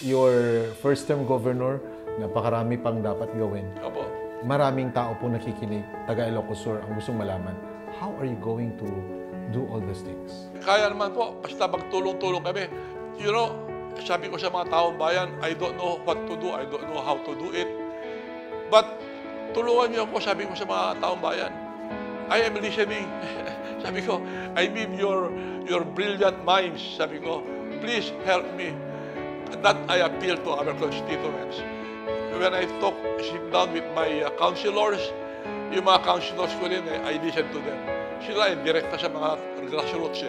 Your first-term governor, napakarami pang dapat gawin. Opo. Maraming tao po nakikinig, taga Ilocos Sur, ang gustong malaman, how are you going to do all those things? Kaya naman po, basta magtulong-tulong kami. You know, sabi ko sa mga taong bayan, I don't know what to do, I don't know how to do it. But tulungan niyo ako, sabi ko sa mga taong bayan. I am listening. Sabi ko, I need your brilliant minds. Sabi ko, please help me. That I appeal to our constituents. When I sit down with my councilors, yung mga councilors ko rin, I listen to them. Sila ay direkta sa mga grassroots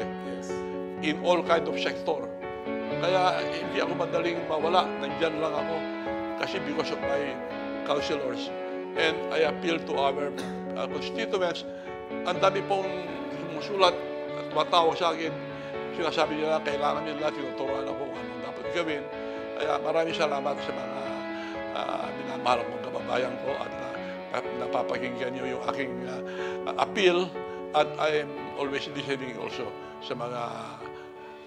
in all kind of sector. Kaya hindi ako madaling mawala, nandyan lang ako kasi because of my councilors. And I appeal to our constituents. Ang dami pong sumusulat at tumatawag sa akin. Sinasabi nila, kailangan nila, tinuturuan ako kung anong dapat gawin. Kaya maraming salamat sa mga minamahal kong kababayan ko at napapakinggan niyo yung aking appeal at I am always listening also sa mga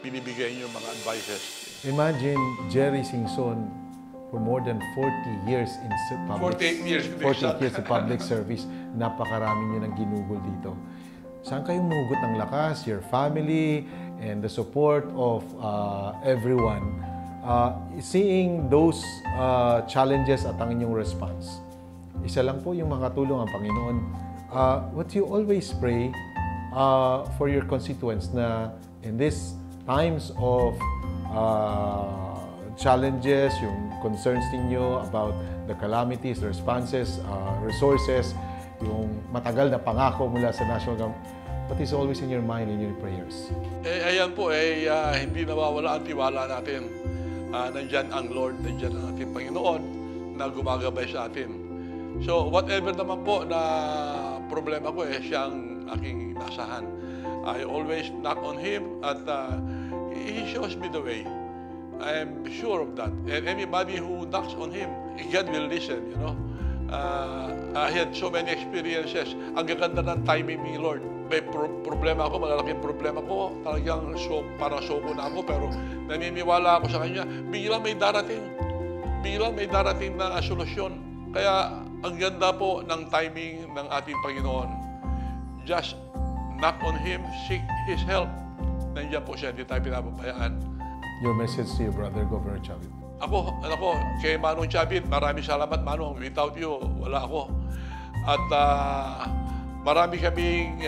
binibigay niyo mga advices. Imagine Jerry Singson for more than 40 years in public 48 years. 48 years in public service. Napakarami niyo nang ginugol dito. Saan kayo mugot ng lakas, your family, and the support of everyone? Seeing those challenges at ang inyong response, isa lang po yung makatulong ang Panginoon. What you always pray for your constituents na in these times of challenges, yung concerns ninyo about the calamities, the responses, resources, yung matagal na pangako mula sa national government, what is always in your mind, in your prayers? Ayan po, hindi nawawala ang tiwala natin. Nandyan ang Lord, nandyan ang ating Panginoon na gumagabay sa atin. So, whatever naman po na problema ko, siya ang aking inasahan. I always knock on Him at He shows me the way. I am sure of that. And anybody who knocks on Him, God will listen, you know. I had so many experiences. Ang gaganda ng timing ni Lord. May problema ako, malalaking problema ko. Talagang parang soko na ako, pero naniniwala ako sa Kanya. Biglang may darating. Biglang may darating na solusyon. Kaya ang ganda po ng timing ng ating Panginoon. Just knock on Him, seek His help. Nandiyan po siya, hindi tayo pinapabayaan. Your message to your brother, Governor Chavit. Ako, kay Manong Chavit, maraming salamat, Manong. Without you, wala ako. At marami kaming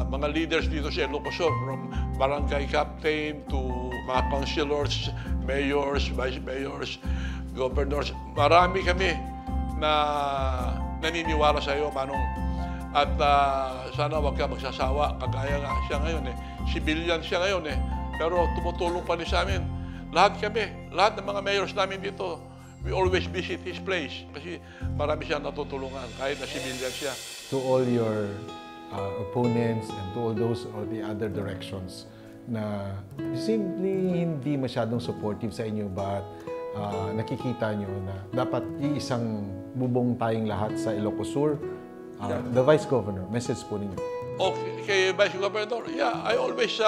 mga leaders dito sa Ilocos Sur, from barangay captain to mga councilors, mayors, vice mayors, governors. Marami kami na naniniwala sa iyo, Manong. At sana wag ka magsasawa. Kagaya nga siya ngayon civilian siya ngayon pero tumutulong pa rin sa amin. Lahat kami, lahat ng mga mayors namin dito, we always visit his place kasi marami siyang natutulungan kahit na civilian siya. To all your opponents and to all those or the other directions na simply hindi masyadong supportive sa inyo but nakikita nyo na dapat iisang bubong tayong lahat sa Ilocos Sur. The Vice Governor, message po ninyo. Okay, kay Vice Governor, I always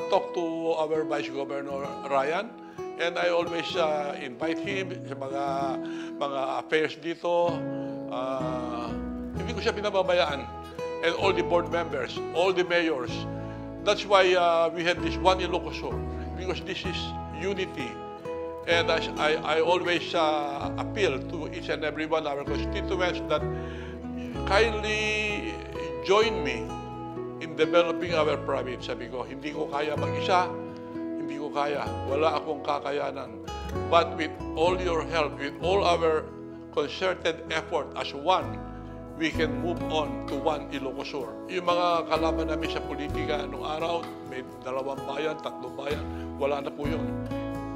talk to our Vice Governor Ryan, and I always invite him sa mga affairs dito. Hindi ko siya pinababayaan. And all the board members, all the mayors. That's why we have this one Ilocos Sur, because this is unity. And I always appeal to each and every one of our constituents that kindly join me in developing our province. Sabi ko, hindi ko kaya mag-isa, hindi ko kaya, wala akong kakayanan. But with all your help, with all our concerted effort as one, we can move on to one Ilocos Sur. Yung mga kalaban namin sa politika noong araw, may 2 bayan, 3 bayan, wala na po yun.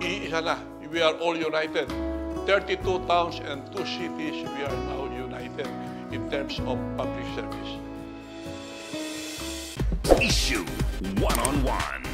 Iisa na. We are all united. 32 towns and 2 cities, we are now united in terms of public service. Issue One-on-One.